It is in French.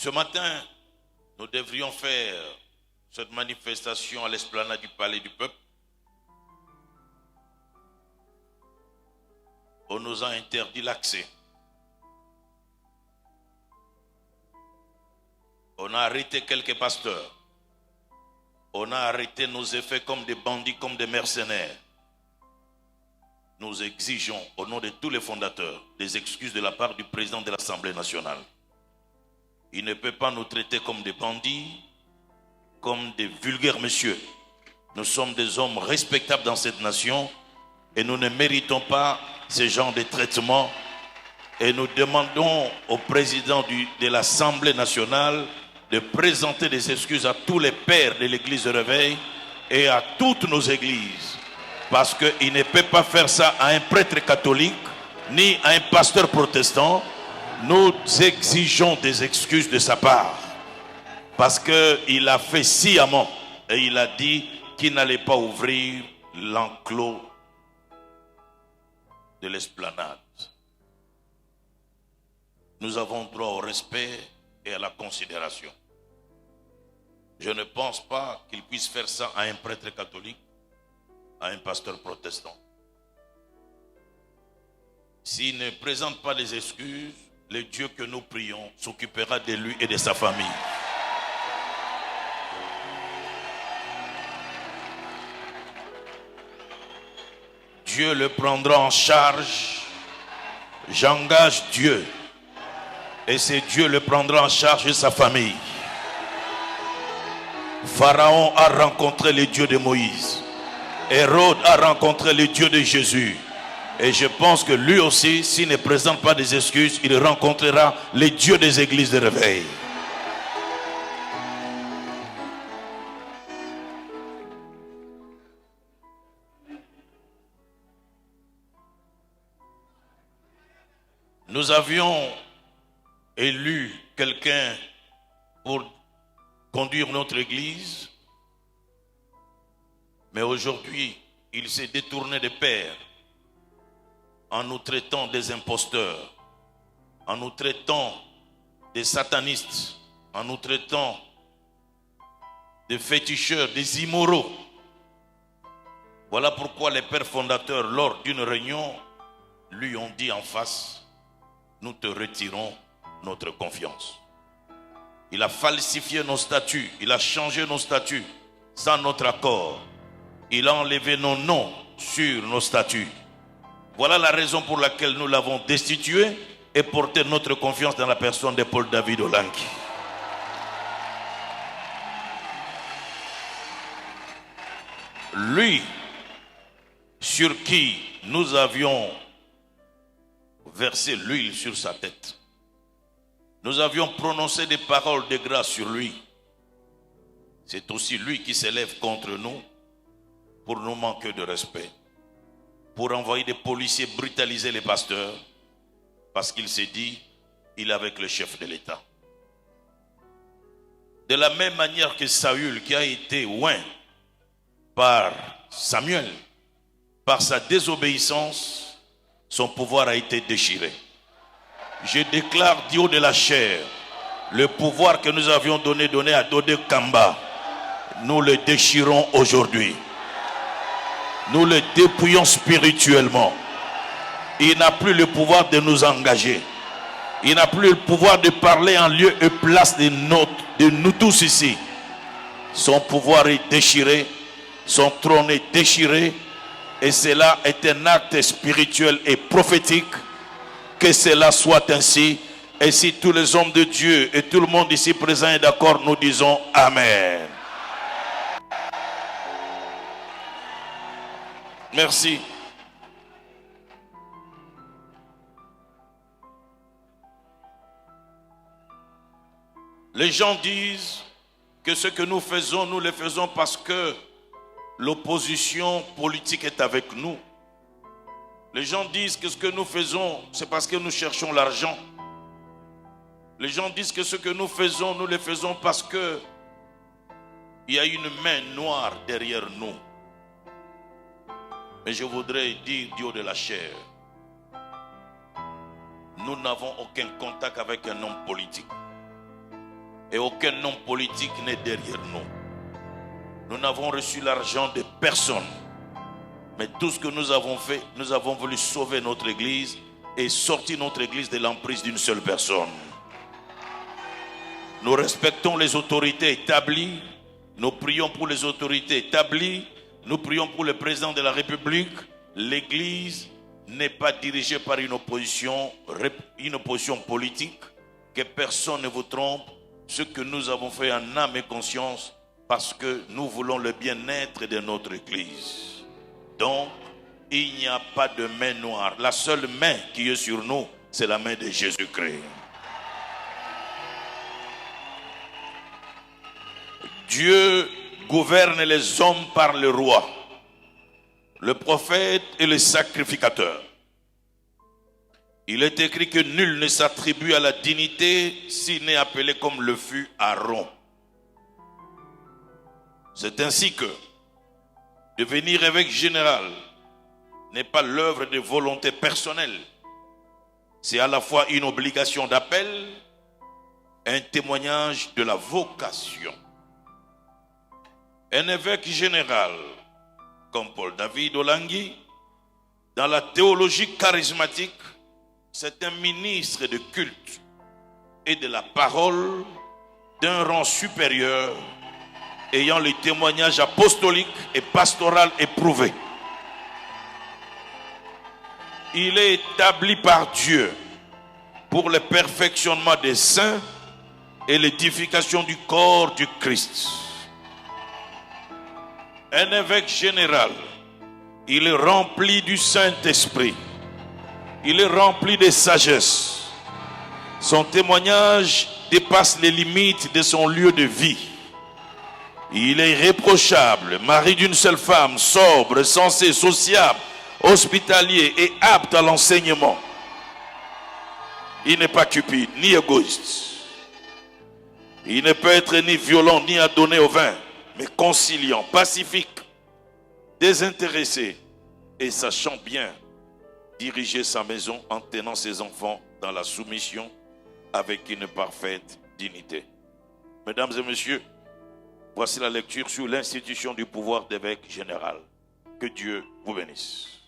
Ce matin, nous devrions faire cette manifestation à l'esplanade du Palais du Peuple. On nous a interdit l'accès. On a arrêté quelques pasteurs. On a arrêté nos effets comme des bandits, comme des mercenaires. Nous exigeons, au nom de tous les fondateurs, des excuses de la part du président de l'Assemblée nationale. Il ne peut pas nous traiter comme des bandits, comme des vulgaires messieurs. Nous sommes des hommes respectables dans cette nation et nous ne méritons pas ce genre de traitement. Et nous demandons au président de l'Assemblée nationale de présenter des excuses à tous les pères de l'église de Réveil et à toutes nos églises. Parce qu'il ne peut pas faire ça à un prêtre catholique, ni à un pasteur protestant. Nous exigeons des excuses de sa part. Parce qu'il a fait sciemment et il a dit qu'il n'allait pas ouvrir l'enclos de l'esplanade. Nous avons droit au respect et à la considération. Je ne pense pas qu'il puisse faire ça à un prêtre catholique, à un pasteur protestant. S'il ne présente pas les excuses, le Dieu que nous prions s'occupera de lui et de sa famille. Dieu le prendra en charge. J'engage Dieu. Et c'est Dieu le prendra en charge de sa famille. Pharaon a rencontré le Dieu de Moïse. Hérode a rencontré le Dieu de Jésus. Et je pense que lui aussi, s'il ne présente pas des excuses, il rencontrera les dieux des églises de Réveil. Nous avions élu quelqu'un pour conduire notre église, mais aujourd'hui, il s'est détourné des pères en nous traitant des imposteurs, en nous traitant des satanistes, en nous traitant des féticheurs, des immoraux. Voilà pourquoi les pères fondateurs, lors d'une réunion, lui ont dit en face: nous te retirons notre confiance. Il a falsifié nos statuts, il a changé nos statuts sans notre accord. Il a enlevé nos noms sur nos statuts. Voilà la raison pour laquelle nous l'avons destitué et porté notre confiance dans la personne de Paul David Olanki. Lui, sur qui nous avions versé l'huile sur sa tête, nous avions prononcé des paroles de grâce sur lui. C'est aussi lui qui s'élève contre nous pour nous manquer de respect, pour envoyer des policiers brutaliser les pasteurs, parce qu'il s'est dit, il est avec le chef de l'État. De la même manière que Saül, qui a été oint par Samuel, par sa désobéissance, son pouvoir a été déchiré. Je déclare du haut de la chair, le pouvoir que nous avions donné à Dodé Kamba, nous le déchirons aujourd'hui. Nous le dépouillons spirituellement. Il n'a plus le pouvoir de nous engager. Il n'a plus le pouvoir de parler en lieu et place de nous tous ici. Son pouvoir est déchiré. Son trône est déchiré. Et cela est un acte spirituel et prophétique. Que cela soit ainsi. Et si tous les hommes de Dieu et tout le monde ici présent est d'accord, nous disons Amen. Merci. Les gens disent que ce que nous faisons, nous le faisons parce que l'opposition politique est avec nous. Les gens disent que ce que nous faisons, c'est parce que nous cherchons l'argent. Les gens disent que ce que nous faisons, nous le faisons parce que il y a une main noire derrière nous. Mais je voudrais dire du haut de la chair, nous n'avons aucun contact avec un homme politique. et aucun homme politique n'est derrière nous. Nous n'avons reçu l'argent de personne. Mais tout ce que nous avons fait, nous avons voulu sauver notre église et sortir notre église de l'emprise d'une seule personne. Nous respectons les autorités établies. Nous prions pour les autorités établies. Nous prions pour le président de la République. L'église n'est pas dirigée par une opposition politique. Que personne ne vous trompe. Ce que nous avons fait en âme et conscience, parce que nous voulons le bien-être de notre église. Donc, il n'y a pas de main noire. La seule main qui est sur nous, c'est la main de Jésus-Christ. Dieu gouverne les hommes par le roi, le prophète et le sacrificateur. Il est écrit que nul ne s'attribue à la dignité s'il n'est appelé comme le fut Aaron. C'est ainsi que devenir évêque général n'est pas l'œuvre de volonté personnelle. C'est à la fois une obligation d'appel et un témoignage de la vocation. Un évêque général, comme Paul David Olangui, dans la théologie charismatique, c'est un ministre de culte et de la parole d'un rang supérieur, ayant les témoignages apostoliques et pastoral éprouvés. Il est établi par Dieu pour le perfectionnement des saints et l'édification du corps du Christ. Un évêque général, il est rempli du Saint-Esprit. Il est rempli de sagesse. Son témoignage dépasse les limites de son lieu de vie. Il est irréprochable, mari d'une seule femme, sobre, sensé, sociable, hospitalier et apte à l'enseignement. Il n'est pas cupide, ni égoïste. Il ne peut être ni violent, ni adonné au vin, mais conciliant, pacifique, désintéressé et sachant bien diriger sa maison en tenant ses enfants dans la soumission avec une parfaite dignité. Mesdames et messieurs, voici la lecture sur l'institution du pouvoir d'évêque général. Que Dieu vous bénisse.